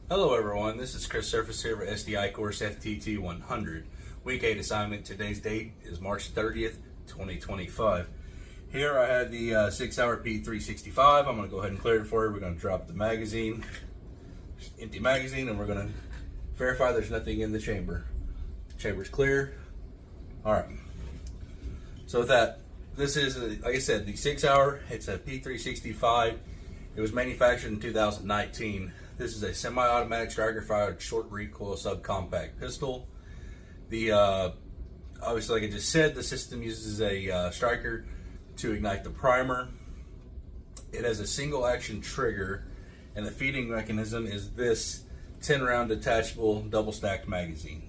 Hello everyone, this is Chris Surface here for SDI course FTT 100. Week 8 assignment. Today's date is March 30th, 2025. Here I have the 6-hour P365. I'm going to go ahead and clear it for you. We're going to drop the magazine, empty magazine, and we're going to verify there's nothing in the chamber. Chamber's clear. Alright, so with that, this is, like I said, the 6-hour. It's a P365. It was manufactured in 2019. This is a semi-automatic striker-fired short recoil subcompact pistol. The obviously, like I just said, the system uses a striker to ignite the primer. It has a single-action trigger, and the feeding mechanism is this 10-round detachable double-stacked magazine.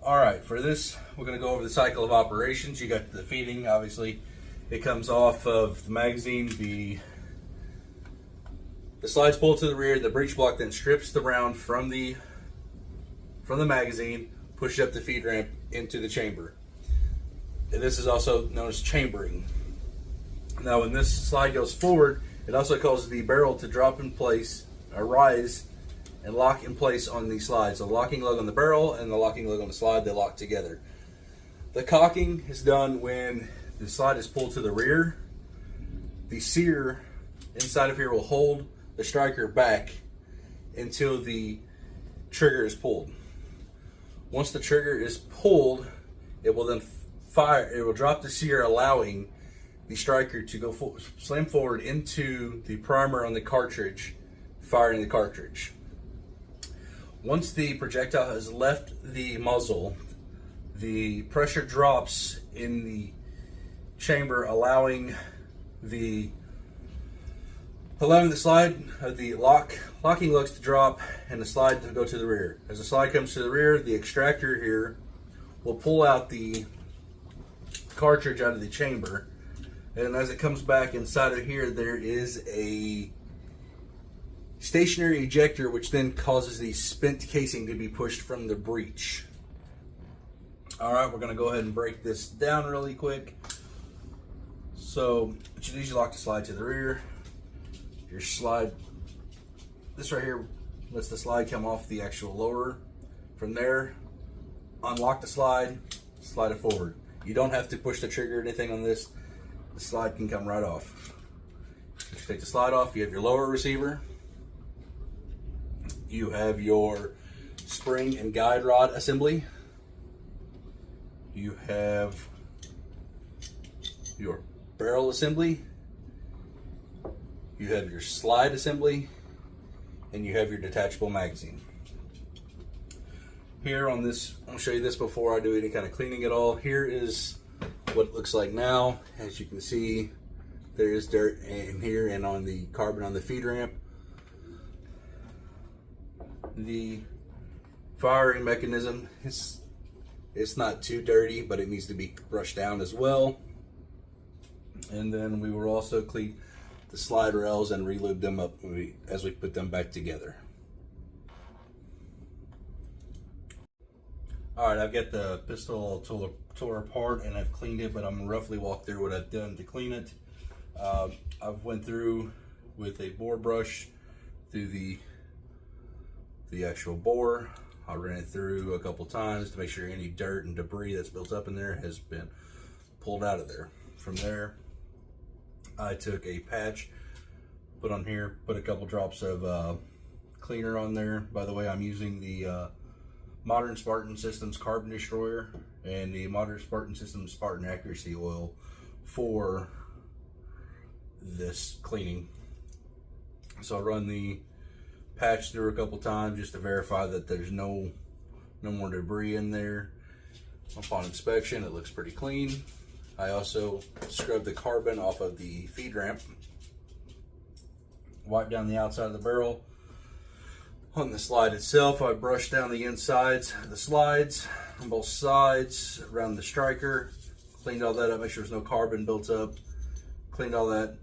All right, for this, we're going to go over the cycle of operations. You got the feeding, obviously. It comes off of the magazine. The slides pull to the rear. The breech block then strips the round from the magazine, pushes up the feed ramp into the chamber. And this is also known as chambering. Now, when this slide goes forward, it also causes the barrel to drop in place, or rise, and lock in place on the slide. So the locking lug on the barrel and the locking lug on the slide, they lock together. The cocking is done when the slide is pulled to the rear. The sear inside of here will hold the striker back until the trigger is pulled. Once the trigger is pulled, it will then fire. It will drop the sear, allowing the striker to go slam forward into the primer on the cartridge, firing the cartridge. Once the projectile has left the muzzle, the pressure drops in the chamber, allowing the slide, the locking lugs to drop and the slide to go to the rear. As the slide comes to the rear, the extractor here will pull out the cartridge out of the chamber, and as it comes back inside of here, there is a stationary ejector, which then causes the spent casing to be pushed from the breech. All right, we're going to go ahead and break this down really quick. So you usually lock the slide to the rear. Your slide, this right here lets the slide come off the actual lower. From there, unlock the slide, slide it forward. You don't have to push the trigger or anything on this. The slide can come right off. You take the slide off, you have your lower receiver. You have your spring and guide rod assembly. You have your barrel assembly. You have your slide assembly, and you have your detachable magazine. Here on this, I'll show you this before I do any kind of cleaning at all. Here is what it looks like now. As you can see, there is dirt in here and on the carbon on the feed ramp. The firing mechanism, it's not too dirty, but it needs to be brushed down as well. And then we will also clean the slide rails and relube them up as we put them back together. Alright, I've got the pistol tore apart and I've cleaned it, but I'm going to roughly walk through what I've done to clean it. I've went through with a bore brush through the actual bore. I ran it through a couple times to make sure any dirt and debris that's built up in there has been pulled out of there. From there, I took a patch, put on here, put a couple drops of cleaner on there. By the way, I'm using the Modern Spartan Systems Carbon Destroyer and the Modern Spartan Systems Spartan Accuracy Oil for this cleaning. So I run the patch through a couple times just to verify that there's no more debris in there. Upon inspection, it looks pretty clean. I also scrubbed the carbon off of the feed ramp, wiped down the outside of the barrel. On the slide itself, I brushed down the insides of the slides on both sides around the striker, cleaned all that up, make sure there's no carbon built up, cleaned all that.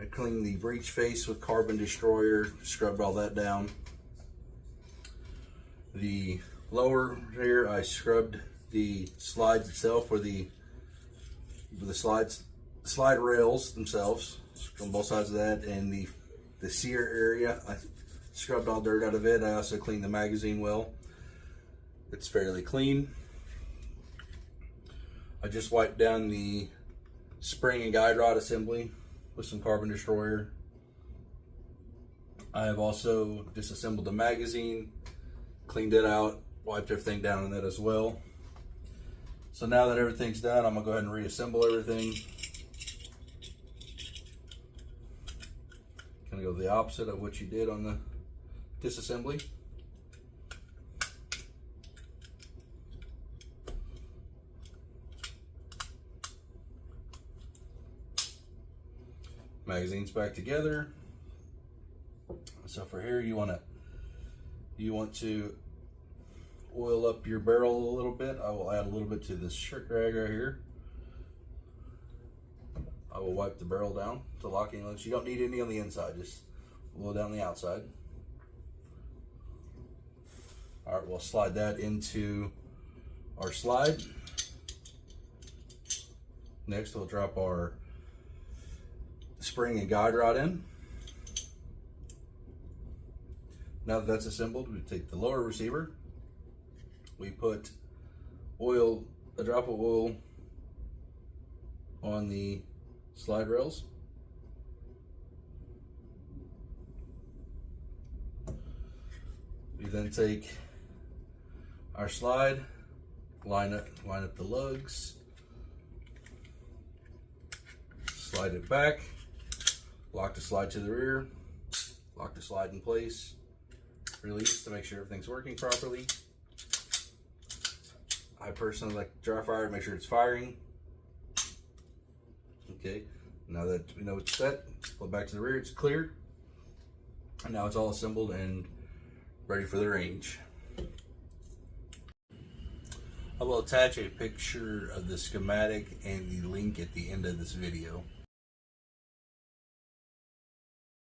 I cleaned the breech face with Carbon Destroyer, scrubbed all that down. The lower here, I scrubbed the slides itself, or the slide rails themselves on both sides of that, and the sear area. I scrubbed all dirt out of it. I also cleaned the magazine well. It's fairly clean. I just wiped down the spring and guide rod assembly with some carbon destroyer. I have also disassembled the magazine, cleaned it out, wiped everything down in that as well. So now that everything's done, I'm gonna go ahead and reassemble everything. Gonna go the opposite of what you did on the disassembly. Magazine's back together. So for here, you want to oil up your barrel a little bit. I will add a little bit to this shrink rag right here. I will wipe the barrel down to locking links. You don't need any on the inside, just oil down the outside. All right, we'll slide that into our slide. Next, we'll drop our spring and guide rod in. Now that that's assembled, we take the lower receiver. We put oil, a drop of oil on the slide rails. We then take our slide, line up the lugs, slide it back, lock the slide to the rear, lock the slide in place, release to make sure everything's working properly. I personally like to dry fire to make sure it's firing. Okay, now that we know it's set, pull it back to the rear, it's clear. And now it's all assembled and ready for the range. I will attach a picture of the schematic and the link at the end of this video.